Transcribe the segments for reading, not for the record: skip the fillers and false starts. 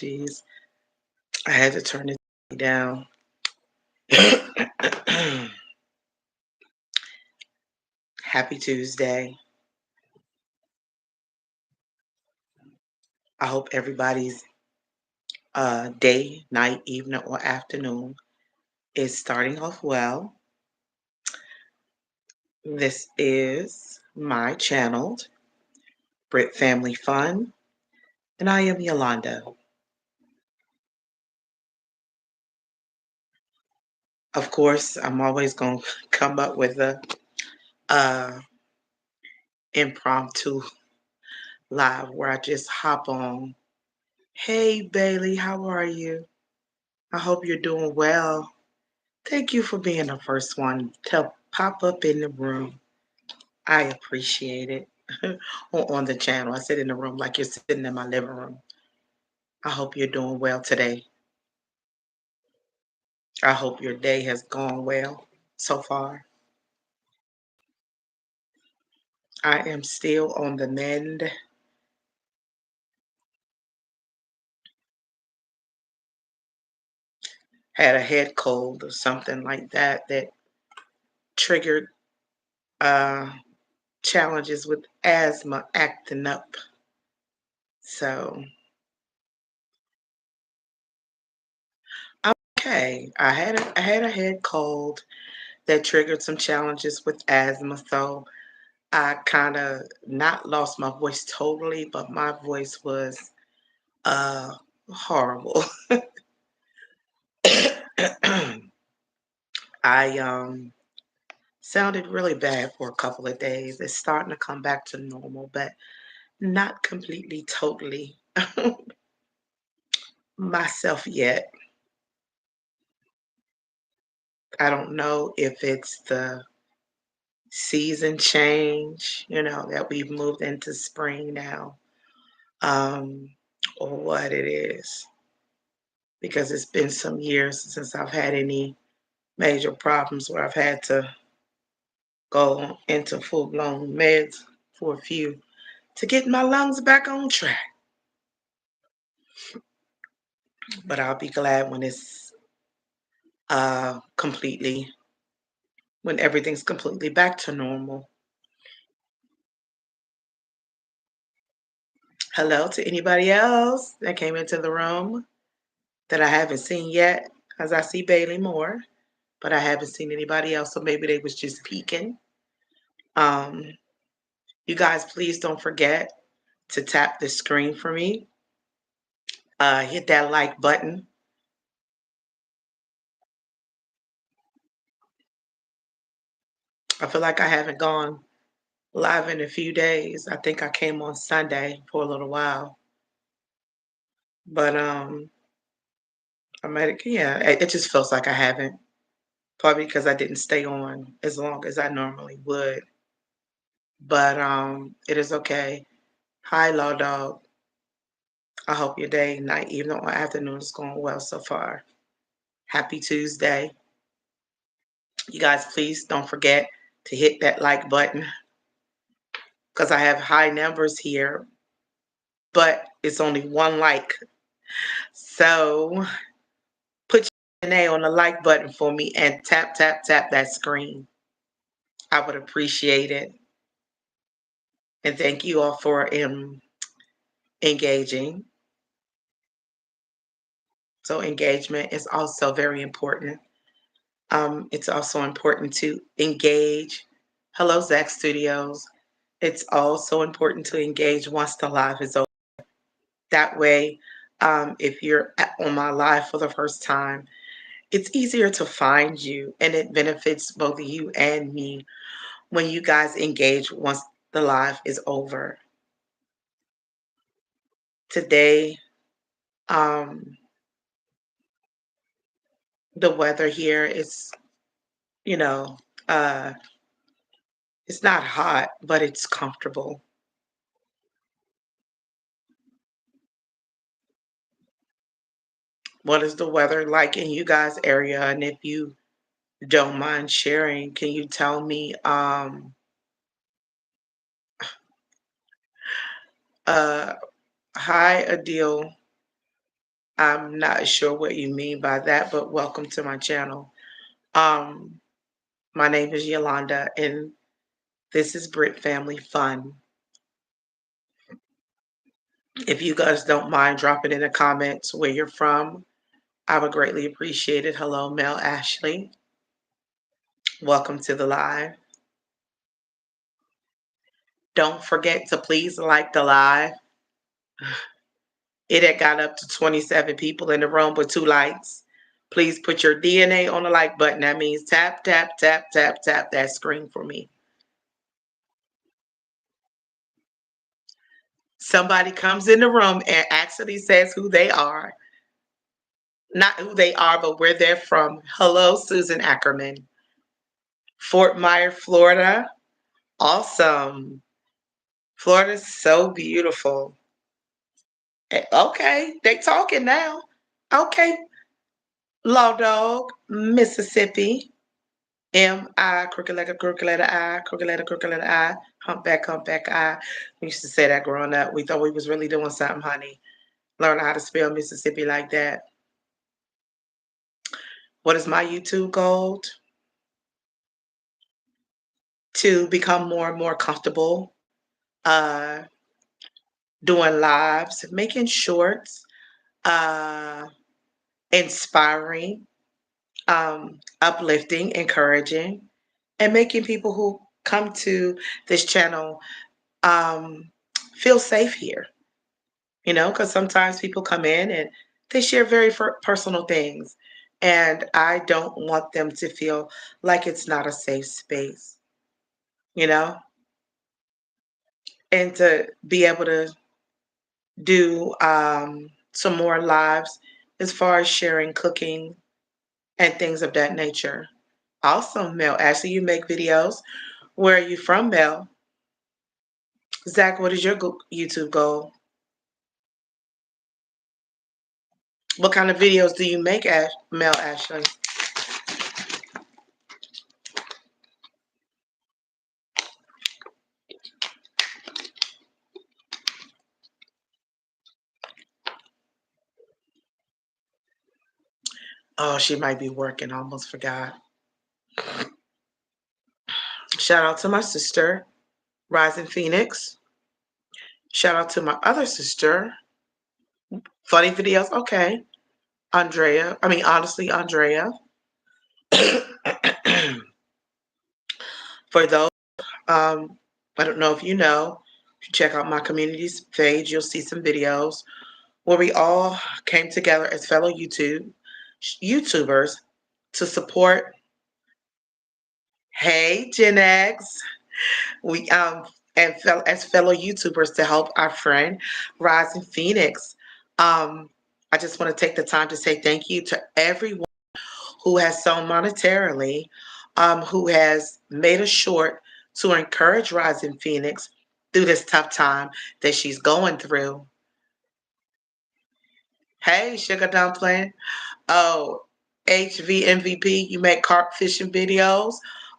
Jeez, I had to turn it down. Happy Tuesday. I hope everybody's day, night, evening, or afternoon is starting off well. This is my channel, Britt Family Fun, and I am Yolanda. Of course, I'm always going to come up with a uh, impromptu live where I just hop on. Hey, Bailey, how are you? I hope you're doing well. Thank you for being the first one to pop up in the room. I appreciate it. On the channel. I sit in the room like you're sitting in my living room. I hope you're doing well today. I hope your day has gone well so far. I am still on the mend. Had a head cold or something like that that triggered uh, challenges with asthma acting up. So, okay, I had a head cold that triggered some challenges with asthma. So I kind of not lost my voice totally, but my voice was uh horrible. I sounded really bad for a couple of days. It's starting to come back to normal, but not completely totally myself yet. I don't know if it's the season change, that we've moved into spring now, um, or what it is, because it's been some years since I've had any major problems where I've had to go into full blown meds for a few to get my lungs back on track. But I'll be glad when it's completely, when everything's completely back to normal. Hello to anybody else that came into the room that I haven't seen yet, as I see Bailey Moore, but I haven't seen anybody else, so maybe they was just peeking. Um, you guys, please don't forget to tap the screen for me. Hit that like button. I feel like I haven't gone live in a few days. I think I came on Sunday for a little while, but yeah, it just feels like I haven't. Probably because I didn't stay on as long as I normally would. But it is okay. Hi, Law Dog. I hope your day, night, evening, or afternoon is going well so far. Happy Tuesday. You guys, please don't forget to hit that like button because I have high numbers here, but it's only one like. So put your name on the like button for me and tap, tap, tap that screen. I would appreciate it. And thank you all for engaging. So engagement is also very important. It's also important to engage. Hello, Zach Studios. It's also important to engage once the live is over. That way, if you're on my live for the first time, it's easier to find you and it benefits both you and me when you guys engage once the live is over. Today, um, the weather here is, you know, uh, it's not hot, but it's comfortable. What is the weather like in you guys' area? And if you don't mind sharing, can you tell me, uh, hi, Adil. I'm not sure what you mean by that, but welcome to my channel. Um, my name is Yolanda, and this is Britt Family Fun. If you guys don't mind dropping in the comments where you're from, I would greatly appreciate it. Hello, Mel Ashley. Welcome to the live. Don't forget to please like the live. It had got up to 27 people in the room with 2 likes. Please put your DNA on the like button. That means tap, tap, tap, tap, tap that screen for me. Somebody comes in the room and actually says who they are. Not who they are, but where they're from. Hello, Susan Ackerman. Fort Myers, Florida. Awesome. Florida's so beautiful. Okay, they talking now. Okay. Law Dog, Mississippi. M-I, crooked letter I, crooked letter I, humpback I. We used to say that growing up. We thought we was really doing something, honey. Learn how to spell Mississippi like that. What is my YouTube goal? To become more and more comfortable uh, doing lives, making shorts, uh, inspiring, uplifting, encouraging, and making people who come to this channel um, feel safe here. You know, because sometimes people come in and they share very personal things, and I don't want them to feel like it's not a safe space, you know, and to be able to do some more lives as far as sharing cooking and things of that nature. Awesome, Mel. Ashley, you make videos. Where are you from, Mel? Zach, what is your YouTube goal? What kind of videos do you make, Mel Ashley? Oh, she might be working. I almost forgot. Shout out to my sister, Rising Phoenix. Shout out to my other sister, Funny Videos. Okay. Andrea. I mean, honestly, Andrea. For those, I don't know if you know, if you check out my community's page, you'll see some videos where we all came together as fellow YouTubers to support. Hey, Gen X. We and as fellow YouTubers to help our friend Rising Phoenix. I just want to take the time to say thank you to everyone who has sown monetarily, who has made a short to encourage Rising Phoenix through this tough time that she's going through. Hey, Sugar Dumpling. Oh, HVMVP, you make carp fishing videos?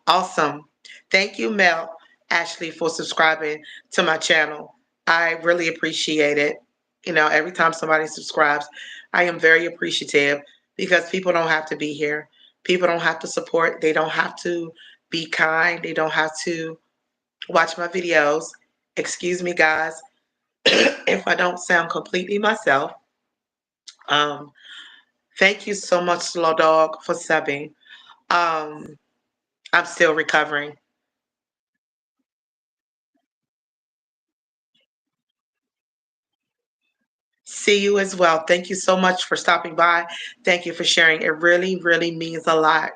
Awesome. Thank you, Mel Ashley, for subscribing to my channel. I really appreciate it. You know, every time somebody subscribes, I am very appreciative because people don't have to be here. People don't have to support. They don't have to be kind. They don't have to watch my videos. Excuse me, guys, if I don't sound completely myself. Um, Thank you so much, Slow Dog, for subbing. Um, I'm still recovering. See you as well. Thank you so much for stopping by. Thank you for sharing. It really, really means a lot.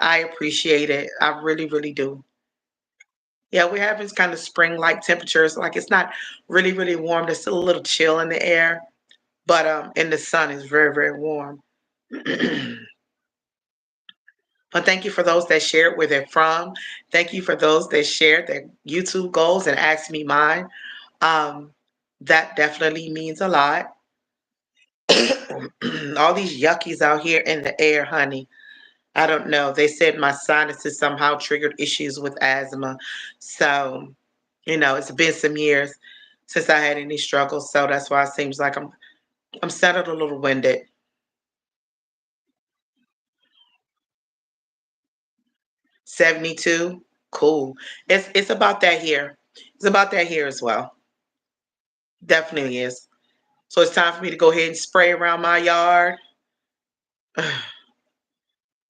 I appreciate it. I really, really do. Yeah, we're having kind of spring-like temperatures. Like it's not really, really warm. There's still a little chill in the air, but in the sun is very, very warm. But thank you for those that shared where they're from. Thank you for those that shared their YouTube goals and asked me mine. Um, that definitely means a lot. All these yuckies out here in the air, honey. I don't know. They said my sinuses somehow triggered issues with asthma. So, you know, it's been some years since I had any struggles. So that's why it seems like I'm I'm settled, a little winded. 72. Cool. It's about that here. It's about that here as well. Definitely is. So it's time for me to go ahead and spray around my yard.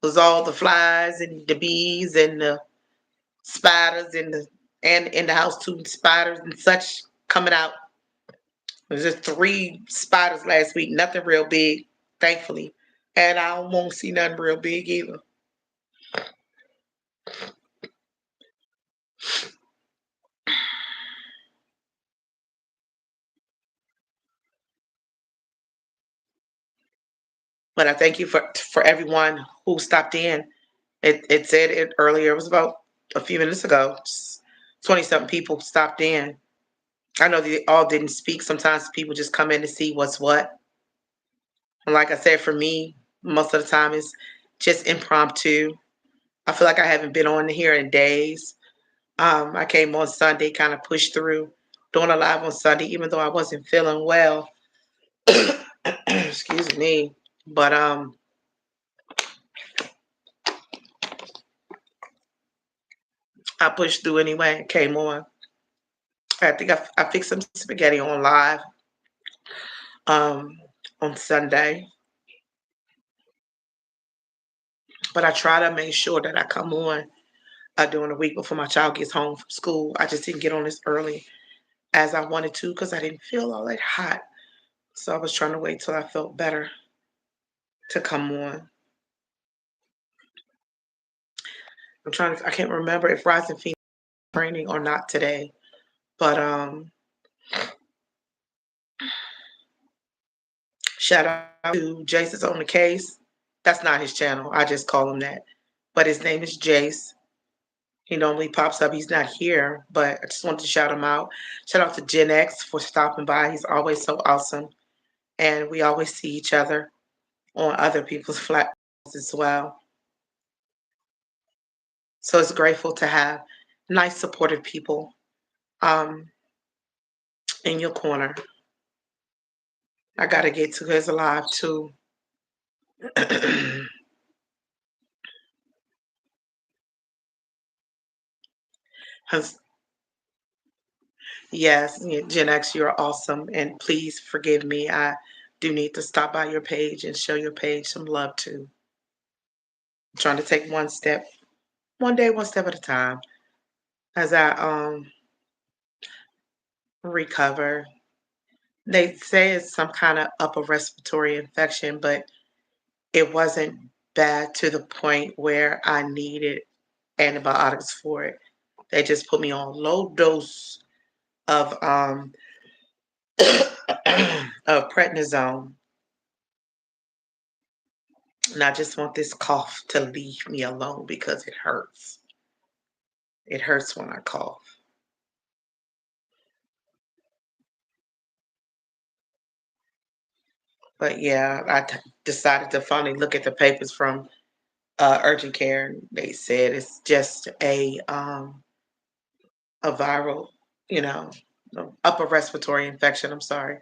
With all the flies and the bees and the spiders and in the house too, spiders and such coming out. There's just three spiders last week, nothing real big, thankfully. And I won't see nothing real big either. But I thank you for everyone who stopped in. It said it earlier. It was about a few minutes ago. 20 something people stopped in. I know they all didn't speak. Sometimes people just come in to see what's what. And like I said, for me, most of the time it's just impromptu. I feel like I haven't been on here in days. I came on Sunday, kind of pushed through doing a live on Sunday, even though I wasn't feeling well. Excuse me. But I pushed through anyway and came on. I think I fixed some spaghetti on live um, on Sunday. But I try to make sure that I come on during the week before my child gets home from school. I just didn't get on as early as I wanted to because I didn't feel all that hot. So I was trying to wait till I felt better to come on. I can't remember if Rising Phoenix training or not today. But shout out to Jace's on the case. That's not his channel. I just call him that. But his name is Jace. He normally pops up. He's not here, but I just wanted to shout him out. Shout out to Gen X for stopping by. He's always so awesome. And we always see each other on other people's platforms as well. So it's grateful to have nice, supportive people um, in your corner. I got to get to his alive too. Yes, Gen X, you're awesome. And please forgive me. I do need to stop by your page and show your page some love too. I'm trying to take one step, one day, one step at a time as I recover. They say it's some kind of upper respiratory infection, but it wasn't bad to the point where I needed antibiotics for it. They just put me on low dose of of prednisone. And I just want this cough to leave me alone because it hurts. It hurts when I cough. But yeah, decided to finally look at the papers from urgent care. They said it's just a viral, you know, upper respiratory infection. I'm sorry,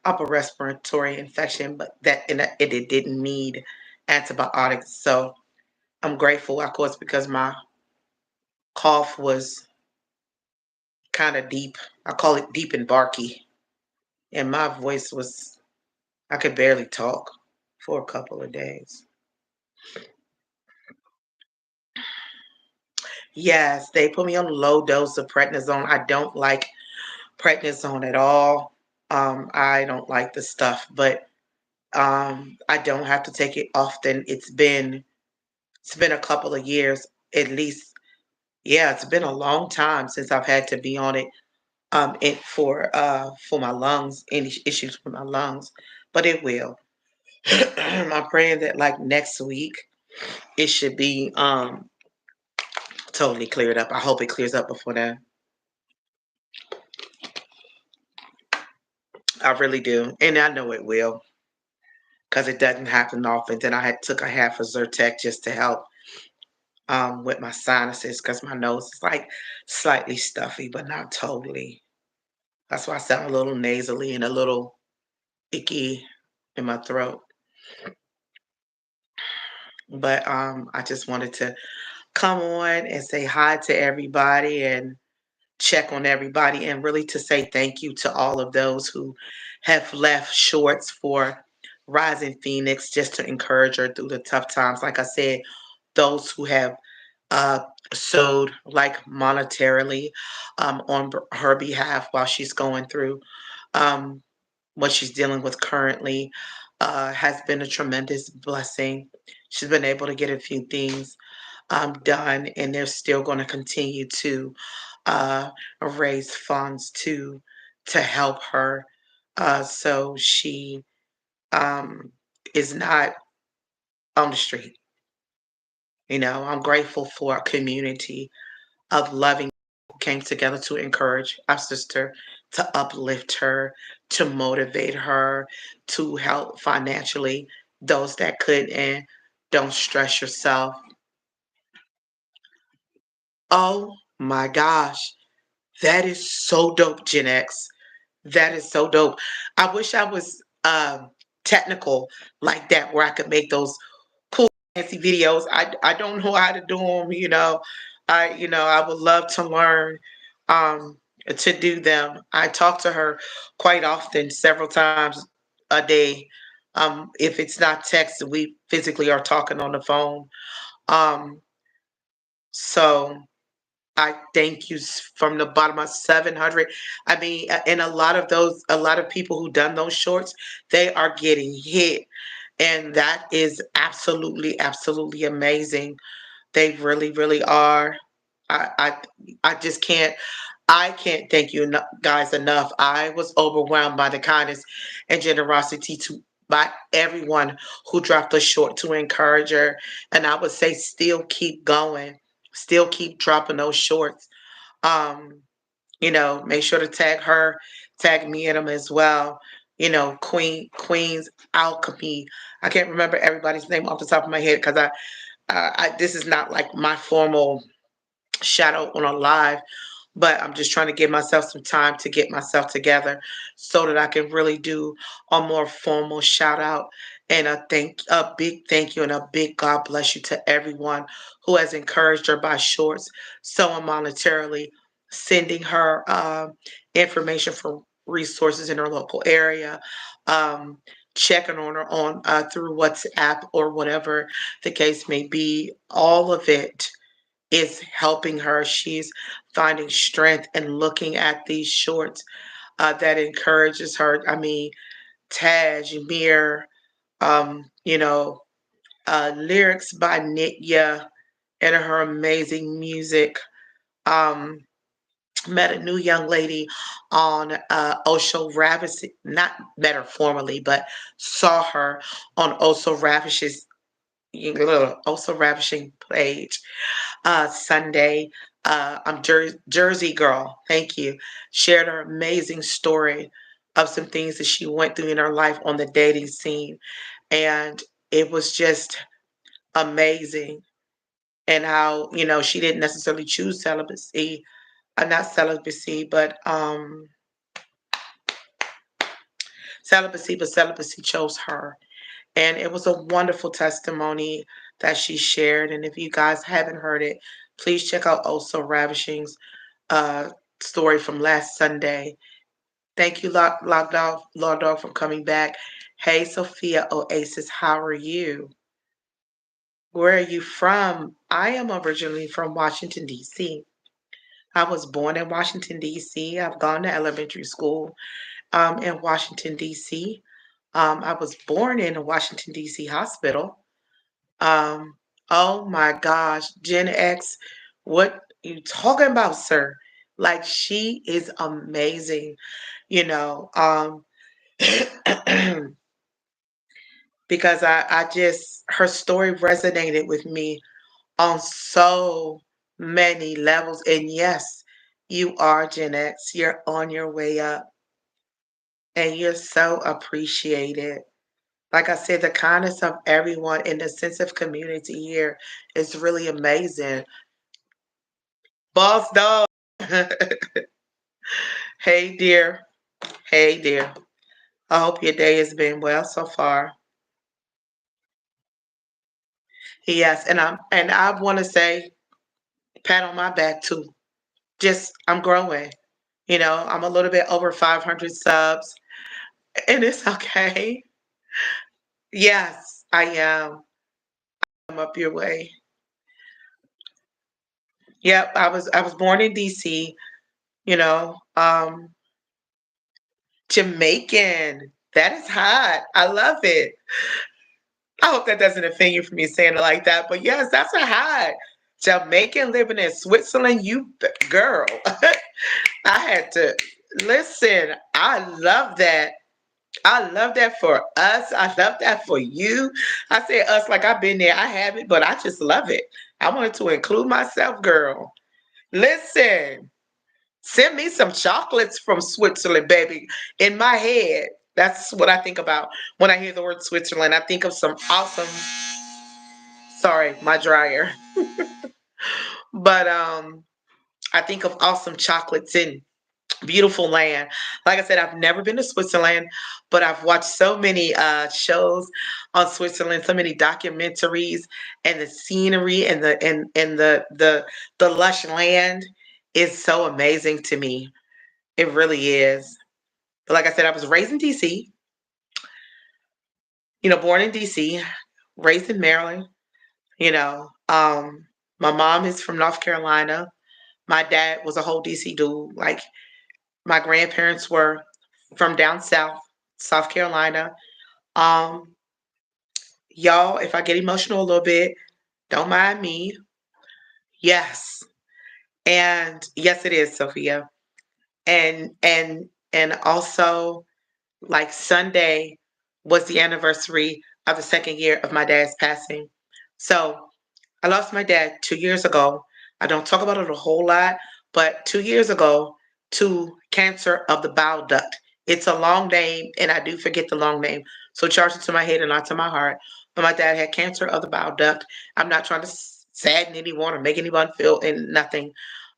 upper respiratory infection, but it didn't need antibiotics. So I'm grateful, of course, because my cough was kind of deep. I call it deep and barky, and my voice was I could barely talk for a couple of days. Yes, they put me on a low dose of prednisone. I don't like prednisone at all. I don't like the stuff, but I don't have to take it often. It's been a couple of years at least. Yeah, it's been a long time since I've had to be on it. For my lungs, any issues with my lungs, but it will. I'm praying that like next week it should be totally cleared up. I hope it clears up before then. I really do, and I know it will because it doesn't happen often. Then I had took a half a Zyrtec just to help with my sinuses because my nose is like slightly stuffy, but not totally. That's why I sound a little nasally and a little icky. in my throat. But I just wanted to come on and say hi to everybody and check on everybody and really to say thank you to all of those who have left shorts for Rising Phoenix just to encourage her through the tough times. Like I said, those who have uh, sewed like monetarily on her behalf while she's going through um, what she's dealing with currently has been a tremendous blessing. She's been able to get a few things done, and they're still going to continue to uh, raise funds to help her, so she um, is not on the street. I'm grateful for a community of loving people who came together to encourage our sister, to uplift her, to motivate her, to help financially those that could, and don't stress yourself. Oh my gosh, that is so dope, Gen X. That is so dope. I wish I was technical like that, where I could make those cool fancy videos. I don't know how to do them. I would love to learn um, to do them. I talk to her quite often, several times a day. If it's not text, we physically are talking on the phone. Um, so I thank you from the bottom of 700. I mean, and a lot of people who done those shorts, they are getting hit. And that is absolutely, absolutely amazing. They really, really are. I, I, I just I can't thank you guys enough. I was overwhelmed by the kindness and generosity by everyone who dropped a short to encourage her. And I would say still keep going, still keep dropping those shorts. Um, make sure to tag her, tag me in them as well. Queen's Alchemy. I can't remember everybody's name off the top of my head because I this is not like my formal shadow on a live, but I'm just trying to give myself some time to get myself together so that I can really do a more formal shout out and a big thank you and a big God bless you to everyone who has encouraged her by shorts, sewing monetarily, sending her information for resources in her local area, um, checking on her on through WhatsApp or whatever the case may be. All of it is helping her. She's finding strength and looking at these shorts that encourages her. I mean, Taj, Mir, lyrics by Nitya and her amazing music. Um, Met a new young lady on Osho Ravish, not met her formally, but saw her on Oso Ravishing page Sunday. I'm Jersey girl. Thank you. Shared her amazing story of some things that she went through in her life on the dating scene, and it was just amazing. And how she didn't necessarily choose celibacy, not celibacy, but celibacy chose her. And it was a wonderful testimony that she shared. And if you guys haven't heard it, please check out Also Ravishing's uh, story from last Sunday. Thank you, Law Dog, for coming back. Hey, Sophia Oasis, how are you? Where are you from? I am originally from Washington, D.C. I was born in Washington, D.C. I've gone to elementary school in Washington, D.C. I was born in a Washington, D.C. hospital. Um, oh my gosh, Gen X, what you talking about, sir? Like she is amazing, you know. Because I just her story resonated with me on so many levels. And yes, you are Gen X. You're on your way up, and you're so appreciated. Like I said, the kindness of everyone and the sense of community here is really amazing. Boss dog. Hey, dear. Hey, dear. I hope your day has been well so far. Yes, and I want to say pat on my back too. Just I'm growing. I'm a little bit over 500 subs, and it's okay. Yes, I am. I'm up your way. Yep, I was born in DC. You know, Jamaican. That is hot. I love it. I hope that doesn't offend you for me saying it like that, but yes, that's a hot. Jamaican living in Switzerland, girl. I had to listen. I love that. I love that for us. I love that for you. I say us like I've been there. I haven't, but I just love it. I wanted to include myself, girl. Listen, send me some chocolates from Switzerland, baby. In my head, that's what I think about when I hear the word Switzerland. I think of some awesome, sorry, my dryer. But I think of awesome chocolates and beautiful land. Like I said, I've never been to Switzerland, but I've watched so many shows on Switzerland, so many documentaries, and the scenery and the lush land is so amazing to me. It really is. But like I said, I was raised in DC, born in DC, raised in Maryland, you know. My mom is from North Carolina. My dad was a whole DC dude. Like my grandparents were from down south, South Carolina. Um, y'all, if I get emotional a little bit, don't mind me. Yes. And yes it is, Sophia. And also like Sunday was the anniversary of the second year of my dad's passing. So I lost my dad 2 years ago. I don't talk about it a whole lot, but 2 years ago to cancer of the bile duct. It's a long name, and I do forget the long name. So charge it to my head and not to my heart. But my dad had cancer of the bile duct. I'm not trying to sadden anyone or make anyone feel in nothing.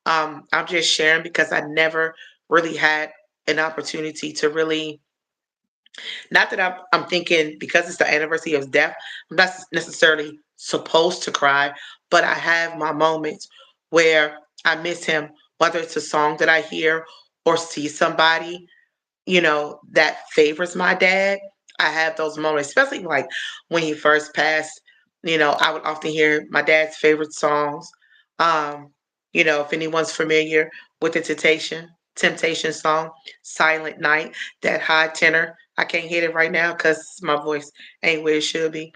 I'm just sharing because I never really had an opportunity to really, not that I'm thinking because it's the anniversary of his death, I'm not necessarily supposed to cry, but I have my moments where I miss him, whether it's a song that I hear or see somebody, that favors my dad. I have those moments, especially like when he first passed. I would often hear my dad's favorite songs. Um, if anyone's familiar with the Temptation song, Silent Night, that high tenor. I can't hit it right now because my voice ain't where it should be.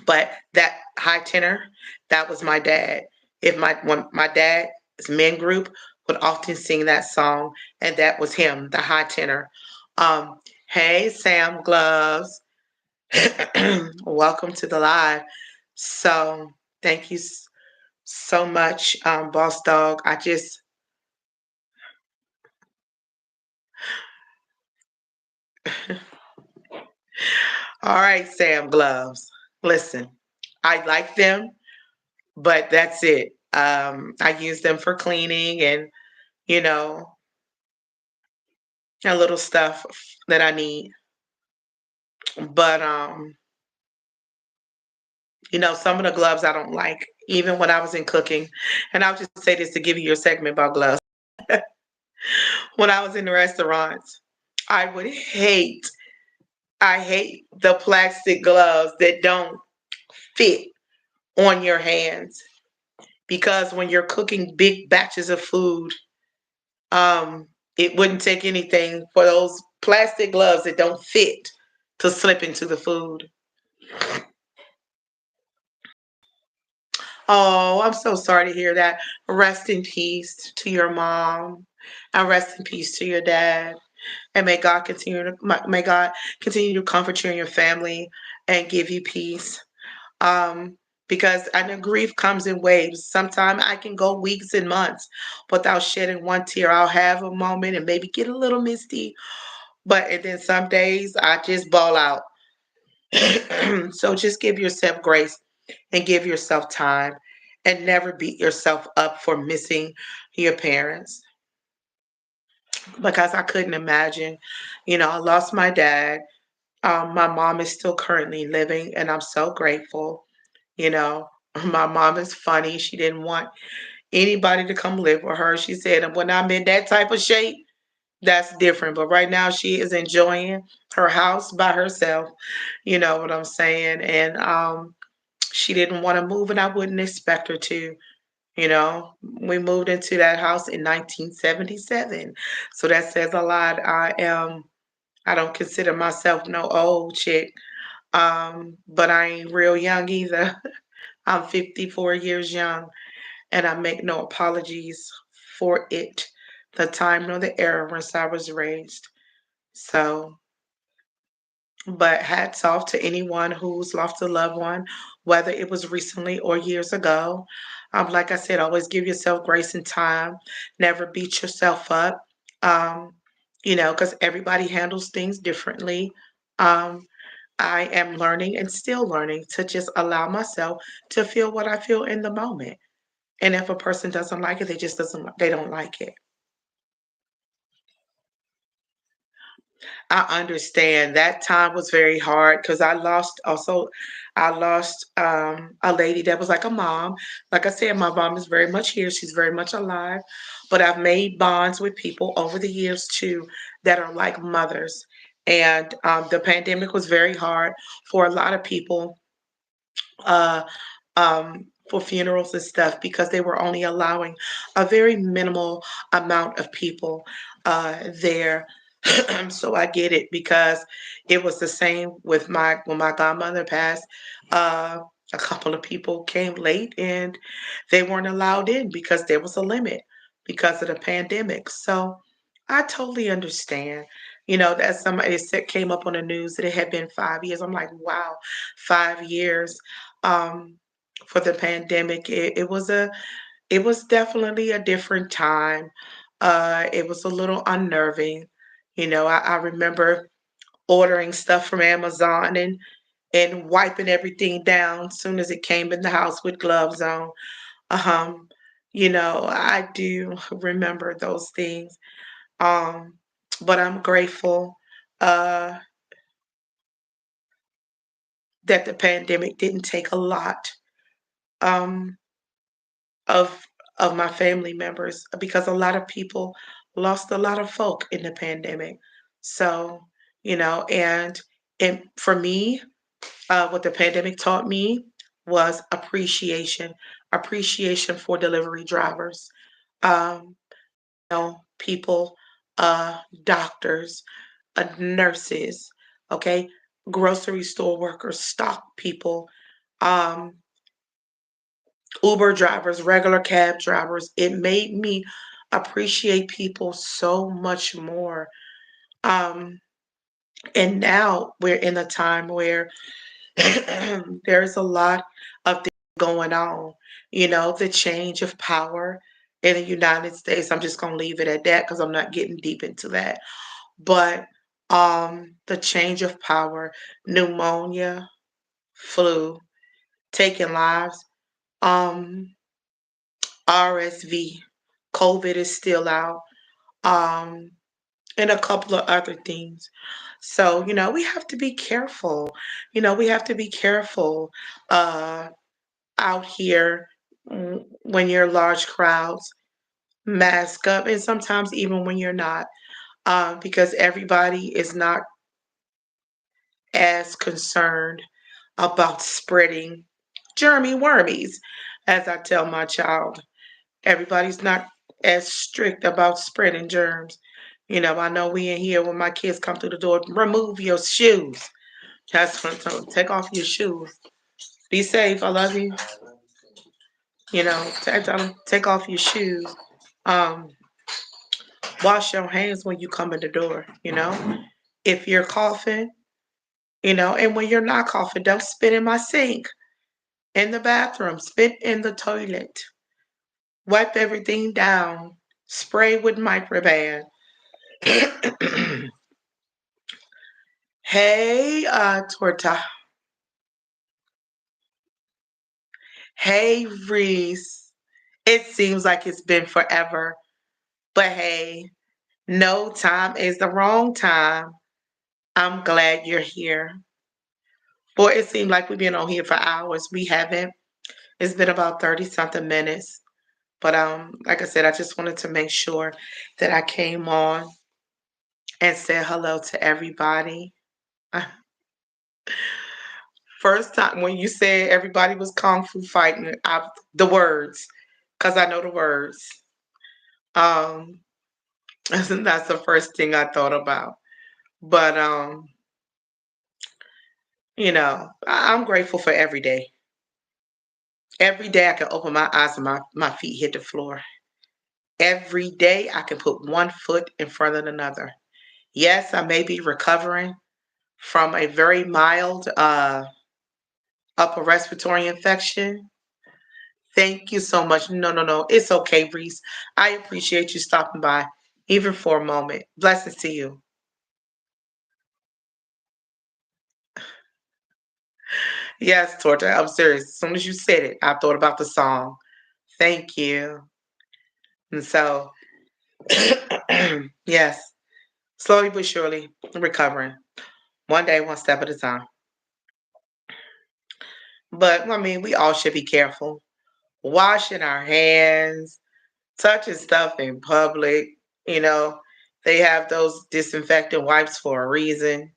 But that high tenor, that was my dad. If when my dad's men group would often sing that song, and that was him, the high tenor. Hey, Sam Gloves, welcome to the live. So thank you so much, Boss Dog. All right, Sam Gloves. Listen, I like them, but that's it. I use them for cleaning and you know a little stuff that I need. But some of the gloves I don't like, even when I was in cooking. And I'll just say this to give you your segment about gloves. When I was in the restaurants, I would I hate the plastic gloves that don't fit on your hands because when you're cooking big batches of food, um, it wouldn't take anything for those plastic gloves that don't fit to slip into the food. Oh, I'm so sorry to hear that. Rest in peace to your mom, and rest in peace to your dad. And may God continue to comfort you and your family and give you peace. Um, because I know grief comes in waves. Sometimes I can go weeks and months without shedding one tear. I'll have a moment and maybe get a little misty, and then some days I just ball out. So just give yourself grace and give yourself time and never beat yourself up for missing your parents. because I couldn't imagine. I lost my dad. My mom is still currently living, and I'm so grateful. You know, my mom is funny. She didn't want anybody to come live with her. She said, when I'm in that type of shape, that's different. But right now, she is enjoying her house by herself. You know what I'm saying? And she didn't want to move, and I wouldn't expect her to. We moved into that house in 1977. So that says a lot. I don't consider myself no old chick, but I ain't real young either. I'm 54 years young, and I make no apologies for it, the time nor the era whence I was raised. So, but hats off to anyone who's lost a loved one, whether it was recently or years ago. Like I said, always give yourself grace and time. Never beat yourself up, um, because everybody handles things differently. Um, I am learning and still learning to just allow myself to feel what I feel in the moment. And if a person doesn't like it, they don't like it. I understand that time was very hard because I lost a lady that was like a mom. Like I said, my mom is very much here. She's very much alive. But I've made bonds with people over the years too that are like mothers. And the pandemic was very hard for a lot of people. Uh, for funerals and stuff because they were only allowing a very minimal amount of people there. So I get it because it was the same with my when my godmother passed. Uh, a couple of people came late and they weren't allowed in because there was a limit because of the pandemic. So I totally understand. That somebody said came up on the news that it had been 5 years. I'm like, wow, 5 years. Um, for the pandemic. It was definitely a different time. It was a little unnerving. I remember ordering stuff from Amazon and wiping everything down as soon as it came in the house with gloves on. Um, I do remember those things. Um, but I'm grateful uh, that the pandemic didn't take a lot. Um, of my family members because a lot of people lost a lot of folk in the pandemic. So, and for me, what the pandemic taught me was appreciation for delivery drivers, um, people, doctors, nurses, okay, grocery store workers, stock people, um, Uber drivers, regular cab drivers. It made me appreciate people so much more. Um, and now we're in a time where there's a lot of things going on. The change of power in the United States. I'm just going to leave it at that because I'm not getting deep into that. But the change of power, pneumonia, flu, taking lives. Um, RSV, COVID is still out, um, and a couple of other things. So, we have to be careful. We have to be careful uh, out here when you're large crowds, mask up, and sometimes even when you're not, because everybody is not as concerned about spreading germy wormies, as I tell my child. Everybody's not as strict about spreading germs. I know we in here when my kids come through the door, remove your shoes. That's what I'm telling them, take off your shoes. Be safe. I love you. Tell them, take off your shoes. Um, wash your hands when you come in the door. If you're coughing, and when you're not coughing, don't spit in my sink, in the bathroom, spit in the toilet. Wipe everything down. Spray with microban. Hey, Torta. Hey, Reese. It seems like it's been forever, but hey, No time is the wrong time. I'm glad you're here. Boy, it seemed like we've been on here for hours. We haven't. It's been about 30 something minutes. But like I said, I just wanted to make sure that I came on and said hello to everybody. First time when you said everybody was kung fu fighting, the words, because I know the words. Um, that's the first thing I thought about. But I'm grateful for every day. Every day I can open my eyes and my feet hit the floor. Every day I can put one foot in front of another. Yes, I may be recovering from a very mild upper respiratory infection. Thank you so much. No, no, no. It's okay, Reese. I appreciate you stopping by, even for a moment. Blessings to you. Yes, Torta, I'm serious. As soon as you said it, I thought about the song. Thank you. And so, yes, slowly but surely recovering. One day, one step at a time. But I mean, we all should be careful. Washing our hands, touching stuff in public, you know, they have those disinfectant wipes for a reason.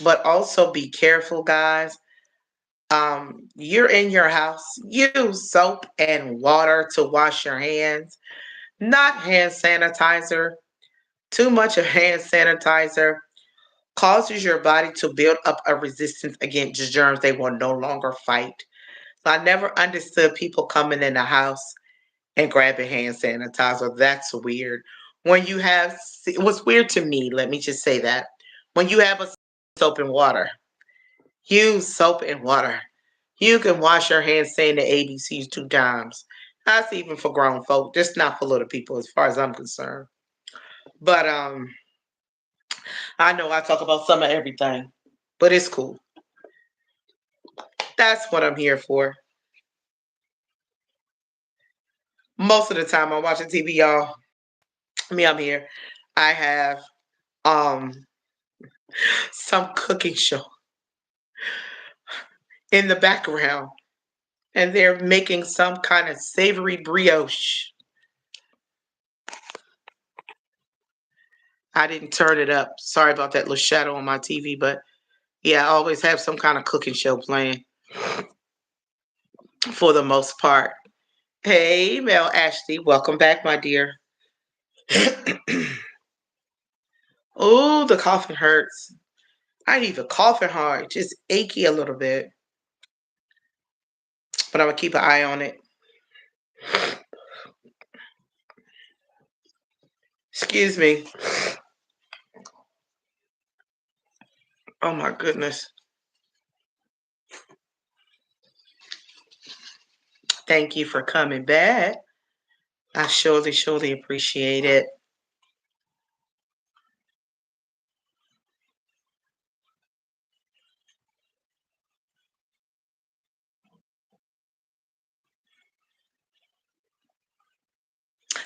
But also be careful, guys. You're in your house, use soap and water to wash your hands, not hand sanitizer. Too much of hand sanitizer causes your body to build up a resistance against germs they will no longer fight. So I never understood people coming in the house and grabbing hand sanitizer. That's weird. When you have, it was weird to me, let me just say that. When you have a soap and water, use soap and water. You can wash your hands saying the ABCs 2 times. That's even for grown folk. Just not for little people, as far as I'm concerned. But I know I talk about some of everything, but it's cool. That's what I'm here for. Most of the time I'm watching TV, y'all. I'm here. I have um some cooking show in the background, and they're making some kind of savory brioche. I didn't turn it up. Sorry about that little shadow on my TV, but yeah, I always have some kind of cooking show playing for the most part. Hey, Mel Ashley, welcome back, my dear. Oh, the coughing hurts. I ain't even coughing hard, just achy a little bit. But I'm gonna keep an eye on it. Excuse me. Oh my goodness. Thank you for coming back. I surely, surely appreciate it.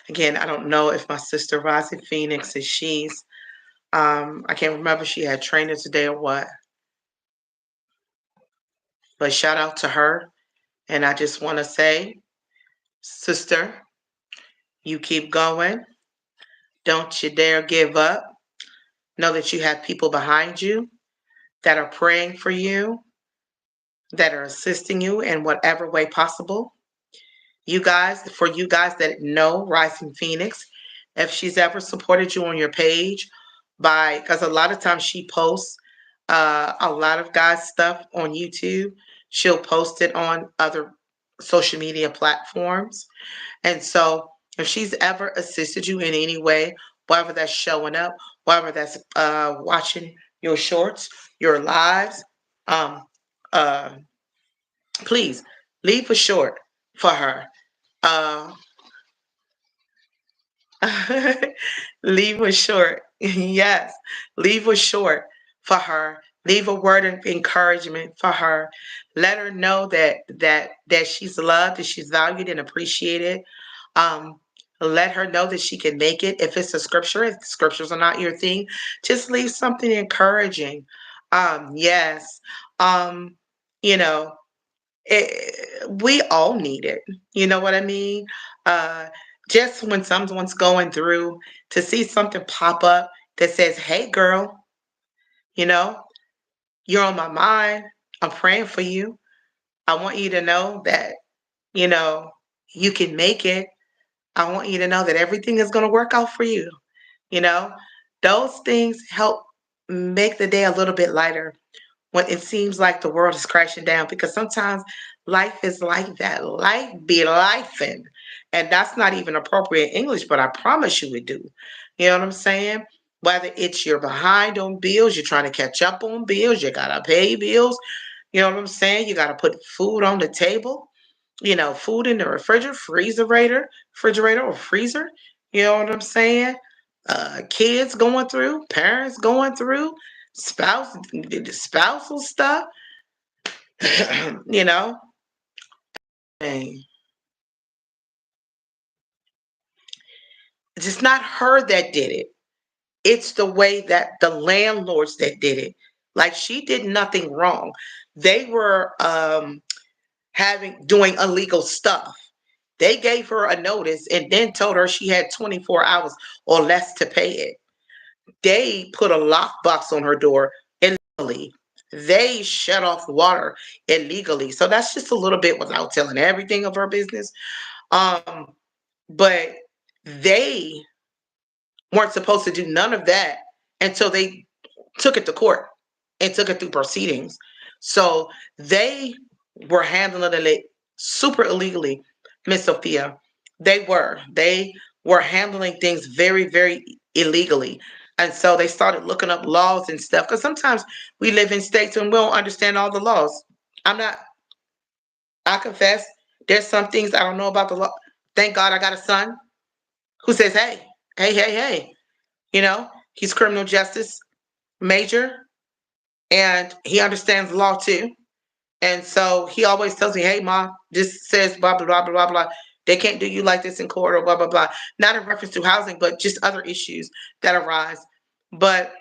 Again, I don't know if my sister Rosie Phoenix is she's I can't remember if she had trainer today or what. But shout out to her. And I just want to say, sister, you keep going. Don't you dare give up. Know that you have people behind you that are praying for you, that are assisting you in whatever way possible. You guys, for you guys that know Rising Phoenix, if she's ever supported you on your page by, because a lot of times she posts a lot of guys' stuff on YouTube, she'll post it on other social media platforms. And so if she's ever assisted you in any way, whether that's showing up, whether that's watching your shorts, your lives, um, uh, please leave a short for her. Uh, leave a short. Yes, leave a short for her. Leave a word of encouragement for her. Let her know that she's loved, that she's valued and appreciated. Um, Let her know that she can make it. If it's a scripture, if scriptures are not your thing, just leave something encouraging. Yes. Um, you know, we all need it. You know what I mean? Uh, just when someone's going through, to see something pop up that says, "Hey, girl, you know, you're on my mind. I'm praying for you. I want you to know that, you know, you can make it. I want you to know that everything is going to work out for you." You know, those things help make the day a little bit lighter when it seems like the world is crashing down, because sometimes life is like that. Life be lifing. And that's not even appropriate English, but I promise you it do. You know what I'm saying? Whether it's you're behind on bills, you're trying to catch up on bills, you gotta pay bills, you know what I'm saying? You gotta put food on the table, food in the refrigerator or freezer. You know what I'm saying? Kids going through, parents going through, spousal stuff, you know. And it's not her that did it. It's the way that the landlords that did it. Like, she did nothing wrong. They were having doing illegal stuff. They gave her a notice and then told her she had 24 hours or less to pay it. They put a lockbox on her door illegally. They shut off water illegally. So that's just a little bit without telling everything of her business. Um, but they weren't supposed to do none of that until they took it to court and took it through proceedings. So they were handling it super illegally, Miss Sophia. They were handling things very, very illegally. And so they started looking up laws and stuff. Because sometimes we live in states and we don't understand all the laws. I'm not, I confess, there's some things I don't know about the law. Thank God I got a son who says, hey, hey, he's criminal justice major and he understands the law too. And so he always tells me, hey, mom, this says blah, blah, blah, blah, blah. They can't do you like this in court or blah, blah, blah. Not in reference to housing, but just other issues that arise. But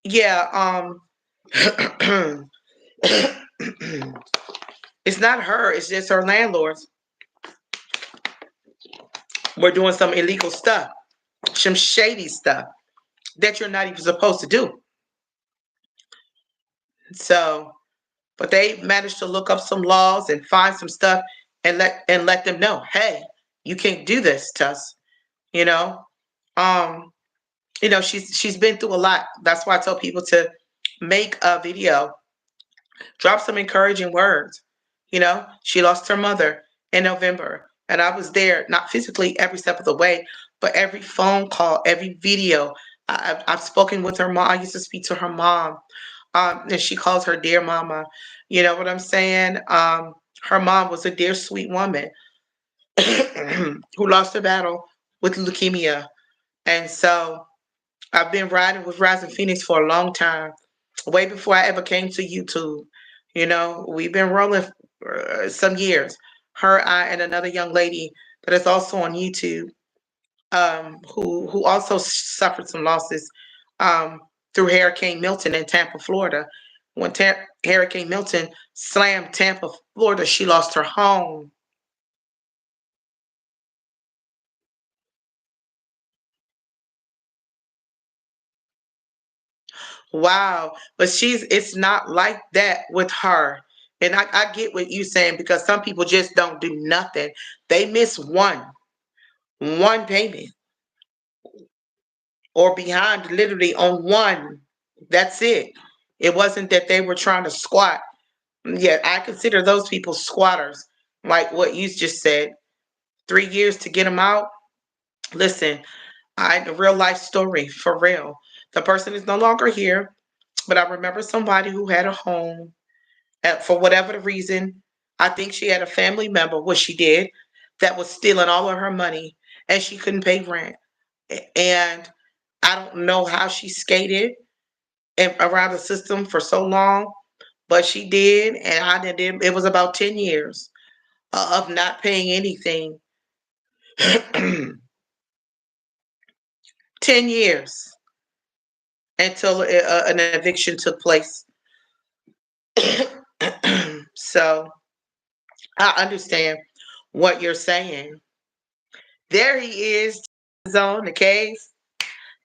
yeah, it's not her, it's just her landlords. We're doing some illegal stuff, some shady stuff that you're not even supposed to do. So, but they managed to look up some laws and find some stuff and let them know, hey, you can't do this to us. You know, um, she's been through a lot. That's why I tell people to make a video, drop some encouraging words. She lost her mother in November, and I was there, not physically every step of the way, but every phone call, every video. I've spoken with her mom. I used to speak to her mom, and she calls her dear mama. You know what I'm saying? Her mom was a dear, sweet woman who lost her battle with leukemia. And so I've been riding with Rising Phoenix for a long time, way before I ever came to YouTube. We've been rolling some years. Her, I, and another young lady that is also on YouTube, who also suffered some losses through Hurricane Milton in Tampa, Florida. When Hurricane Milton slammed Tampa, Florida, she lost her home. Wow. But it's not like that with her. And I get what you're saying, because some people just don't do nothing. They miss one payment, or behind literally on one. That's it. It wasn't that they were trying to squat. Yeah, I consider those people squatters, like what you just said. 3 years to get them out. Listen, a real life story for real. The person is no longer here, but I remember somebody who had a home. For whatever the reason, I think she had a family member, what she did, that was stealing all of her money, and she couldn't pay rent. And I don't know how she skated around the system for so long, but she did, and I did. It was about 10 years of not paying anything. 10 years until an eviction took place. So I understand what you're saying. There he is. Jason's on the case.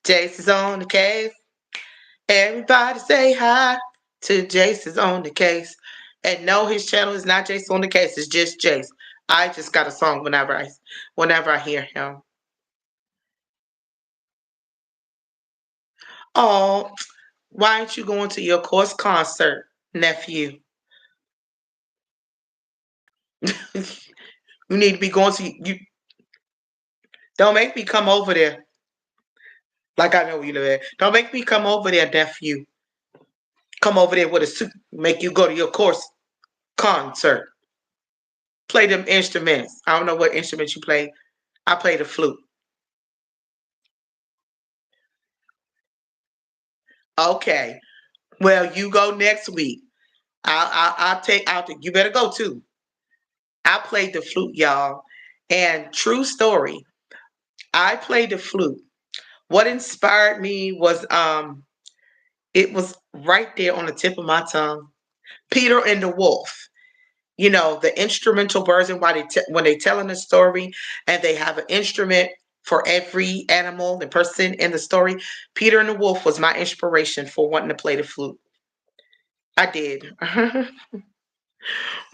Jason's on the case. Everybody say hi to Jason's on the case. And no, his channel is not Jason on the case. It's just Jace. I just got a song whenever I hear him. Oh, why aren't you going to your course concert, nephew? You need to be going to you. Don't make me come over there. Like I know where you live at. Don't make me come over there, nephew. Come over there with a suit. Make you go to your course concert. Play them instruments. I don't know what instruments you play. I play the flute. Okay. Well, you go next week. I'll take. You better go too. I played the flute, y'all. And true story, I played the flute. What inspired me was it was right there on the tip of my tongue. Peter and the Wolf. You know, the instrumental version while when they telling the story and they have an instrument for every animal and person in the story. Peter and the Wolf was my inspiration for wanting to play the flute. I did.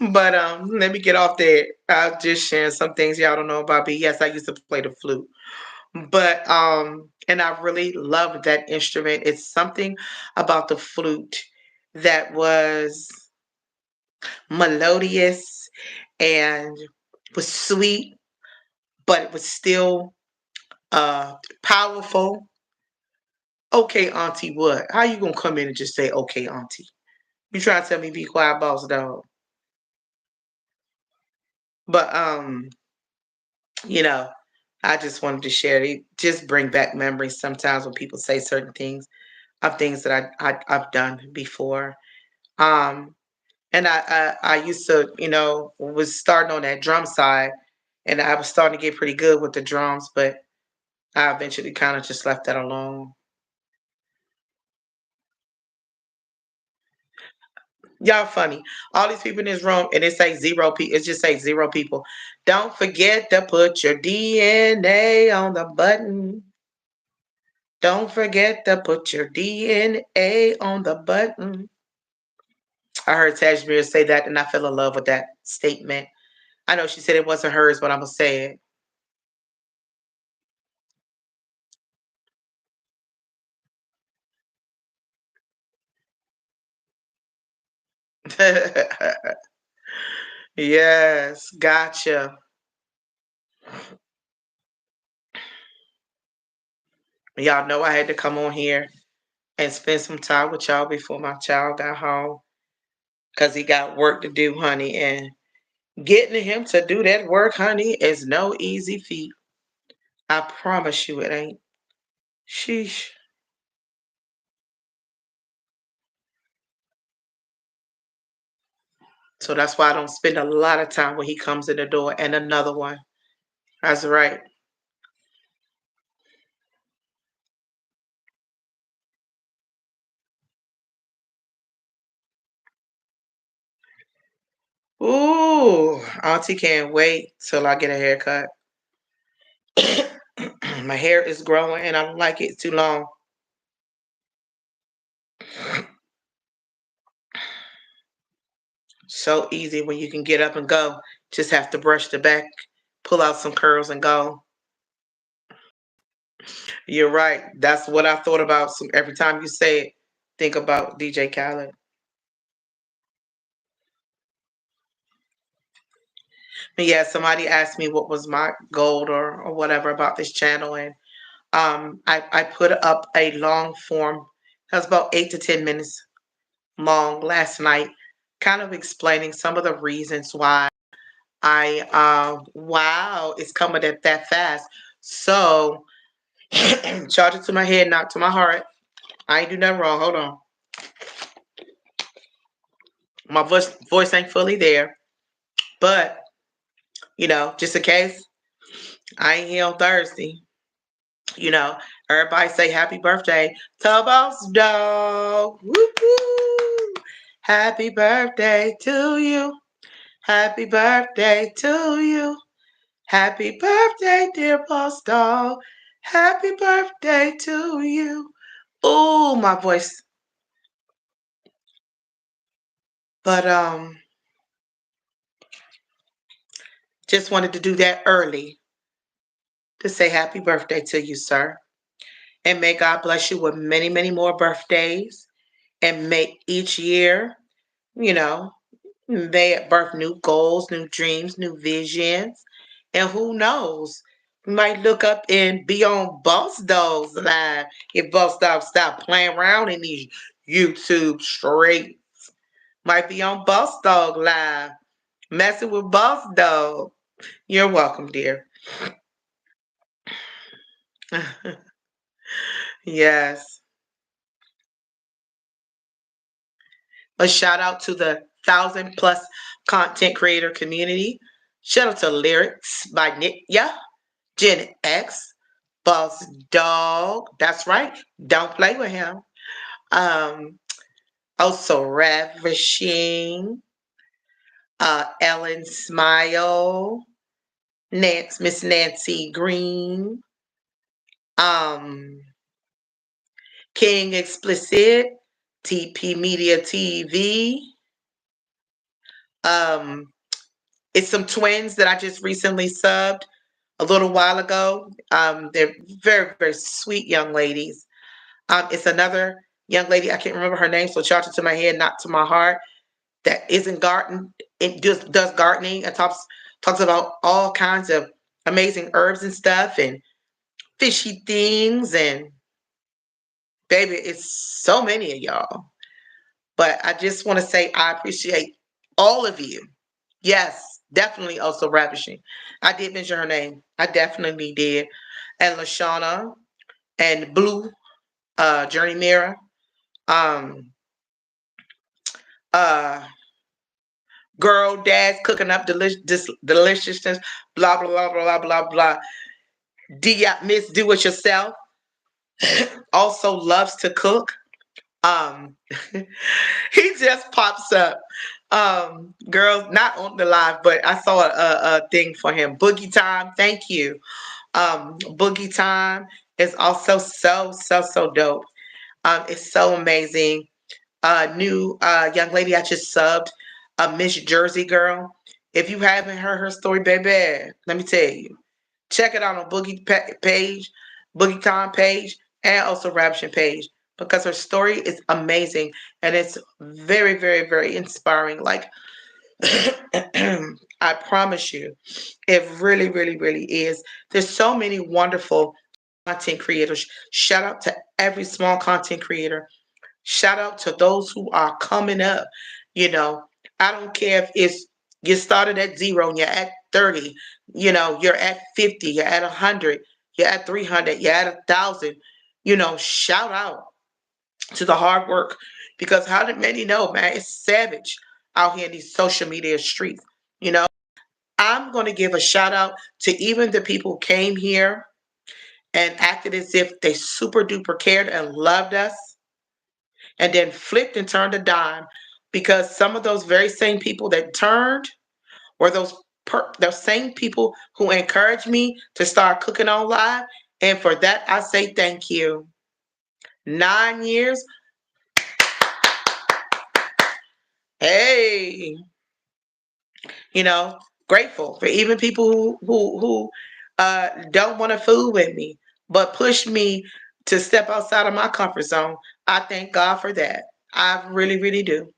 But let me get off there. I'll just share some things y'all don't know about me. Yes, I used to play the flute. But and I really loved that instrument. It's something about the flute that was melodious and was sweet, but it was still powerful. Okay, Auntie, what? How you gonna come in and just say okay, Auntie? You trying to tell me be quiet, boss dog? But you know, I just wanted to share it. Just bring back memories sometimes when people say certain things of things that I've done before. Um, and I used to, was starting on that drum side, and I was starting to get pretty good with the drums, but I eventually kind of just left that alone. Y'all funny. All these people in this room, and it say zero people. It just say zero people. Don't forget to put your DNA on the button. Don't forget to put your DNA on the button. I heard Tajmir say that, and I fell in love with that statement. I know she said it wasn't hers, but I'm gonna say it. Yes, gotcha. Y'all know I had to come on here and spend some time with y'all before my child got home because he got work to do, honey. And getting him to do that work, honey, is no easy feat. I promise you it ain't. Sheesh. So that's why I don't spend a lot of time when he comes in the door. And another one. That's right. Ooh, Auntie can't wait till I get a haircut. My hair is growing and I don't like it too long. So easy when you can get up and go. Just have to brush the back, pull out some curls and go. You're right. That's what I thought about. Some every time you say it, think about DJ Khaled. But yeah, somebody asked me what was my goal or whatever about this channel, and I put up a long form. That was about 8 to 10 minutes long last night, kind of explaining some of the reasons why wow, it's coming at that fast. So charge it to my head, not to my heart. I ain't do nothing wrong. Hold on. My voice ain't fully there, but just in case, I ain't here on Thursday. You know, everybody say happy birthday to Boss Dog. Woo woo! Happy birthday to you. Happy birthday to you. Happy birthday, dear Boss Dog. Happy birthday to you. Ooh, my voice. But just wanted to do that early to say happy birthday to you, sir. And may God bless you with many, many more birthdays. And make each year, you know, may it birth new goals, new dreams, new visions. And who knows? We might look up and be on Boss Dogs Live if Boss Dogs stop playing around in these YouTube streets. Might be on Boss Dog Live, messing with Boss Dog. You're welcome, dear. Yes. A shout out to the 1,000+ content creator community. Shout out to Lyrics by Nitya, Gen X, Boss Dog. That's right. Don't play with him. Um, Also Ravishing, Ellen Smile, Miss Nancy Green, um, King Explicit, TP Media TV. Um, it's some twins that I just recently subbed a little while ago. They're very, very sweet young ladies. It's another young lady, I can't remember her name, so charge it to my head, not to my heart, that isn't garden. It just does gardening and talks about all kinds of amazing herbs and stuff and fishy things. And baby, it's so many of y'all. But I just want to say I appreciate all of you. Yes, definitely also Ravishing. I did mention her name. I definitely did. And Lashana and Blue, Journey Mirror. Um, uh, Girl, dad's cooking up deliciousness, blah, blah, blah, blah, blah, blah. Miss Do It Yourself also loves to cook. Um, he just pops up. Girls, not on the live, but I saw a thing for him. Boogie Time, thank you. Boogie Time is also so dope. It's so amazing. New young lady I just subbed, Miss Jersey Girl. If you haven't heard her story, baby, let me tell you, check it out on page, Boogie Time page, and also Raption page because her story is amazing and it's very, very, very inspiring. Like I promise you, it really, really, really is. There's so many wonderful content creators. Shout out to every small content creator. Shout out to those who are coming up. You know, I don't care if it's you started at 0 and you're at 30, you're at 50, you're at 100, you're at 300, you're at 1,000. Shout out to the hard work because how did many know, man, it's savage out here in these social media streets. You know, I'm going to give a shout out to even the people who came here and acted as if they super duper cared and loved us and then flipped and turned a dime because some of those very same people that turned were those same people who encouraged me to start cooking on live. And for that, I say thank you. 9 years. Hey, you know, grateful for even people who don't want to fool with me, but push me to step outside of my comfort zone. I thank God for that. I really, really do.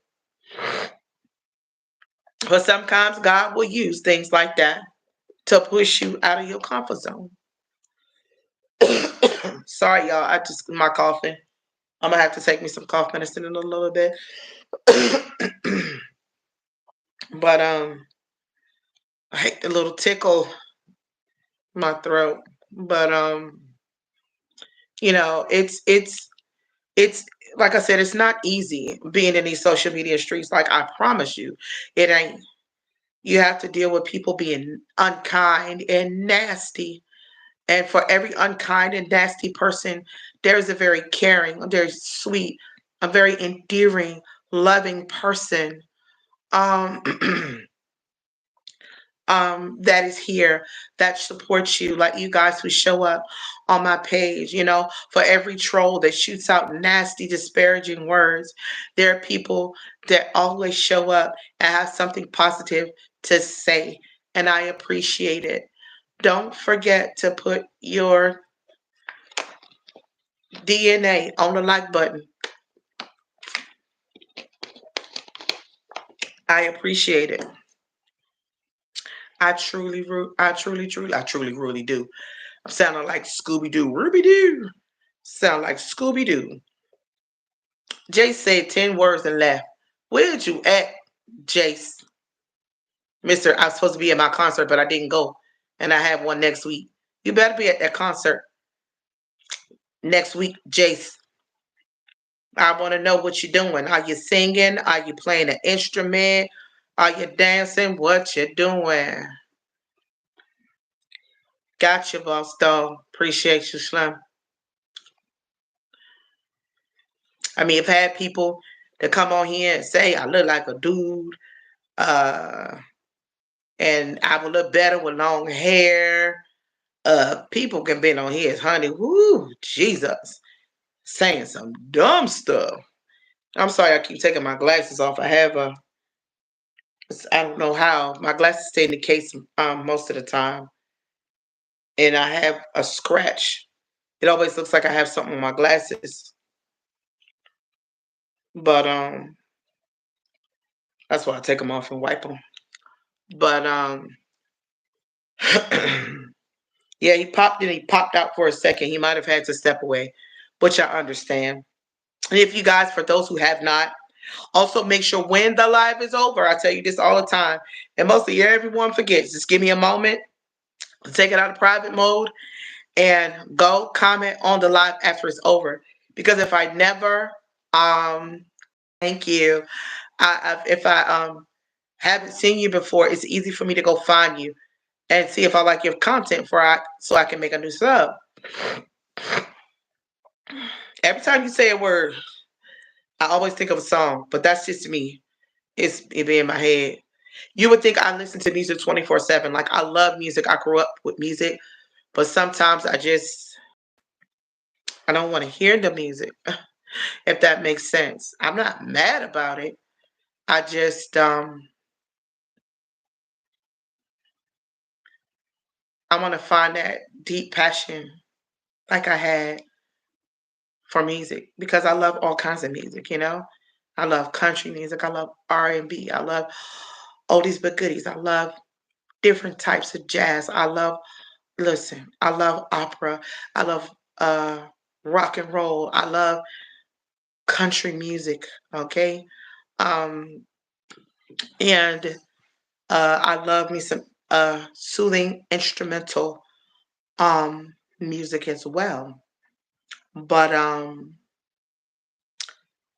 But sometimes God will use things like that to push you out of your comfort zone. Sorry, y'all. I just my coughing. I'm gonna have to take me some cough medicine in a little bit. But I hate the little tickle my throat. But it's like I said, it's not easy being in these social media streets. Like I promise you, it ain't. You have to deal with people being unkind and nasty. And for every unkind and nasty person, there is a very caring, a very sweet, a very endearing, loving person um, that is here, that supports you, like you guys who show up on my page. For every troll that shoots out nasty, disparaging words, there are people that always show up and have something positive to say, and I appreciate it. Don't forget to put your DNA on the like button. I appreciate it. I truly, really do. I'm sounding like Scooby Doo. Ruby Doo. Sound like Scooby Doo. Jace said 10 words and left. Where did you at, Jace? Mister, I was supposed to be at my concert, but I didn't go. And I have one next week. You better be at that concert next week, Jace. I want to know what you're doing. Are you singing? Are you playing an instrument? Are you dancing? What you doing? Gotcha, boss dog. Appreciate you, Slim. I mean, I've had people that come on here and say I look like a dude, uh, and I would look better with long hair. People can be on here, honey. Woo, Jesus, saying some dumb stuff. I'm sorry, I keep taking my glasses off. I don't know how. My glasses stay in the case most of the time, and I have a scratch. It always looks like I have something on my glasses, but that's why I take them off and wipe them. But yeah, he popped in. He popped out for a second. He might have had to step away, which I understand. And if you guys, for those who have not, also make sure when the live is over, I tell you this all the time, and mostly everyone forgets. Just give me a moment, take it out of private mode, and go comment on the live after it's over. Because if I never, thank you. If I haven't seen you before, it's easy for me to go find you and see if I like your content so I can make a new sub. Every time you say a word, I always think of a song, but that's just me. It be in my head. You would think I listen to music 24/7. Like I love music. I grew up with music, but sometimes I don't want to hear the music, if that makes sense. I'm not mad about it. I just I want to find that deep passion like I had for music because I love all kinds of music. I love country music. I love R&B. I love oldies but goodies. I love different types of jazz. Listen, I love opera. I love uh rock and roll. I love country music, okay? Um and I love me some soothing instrumental music as well. But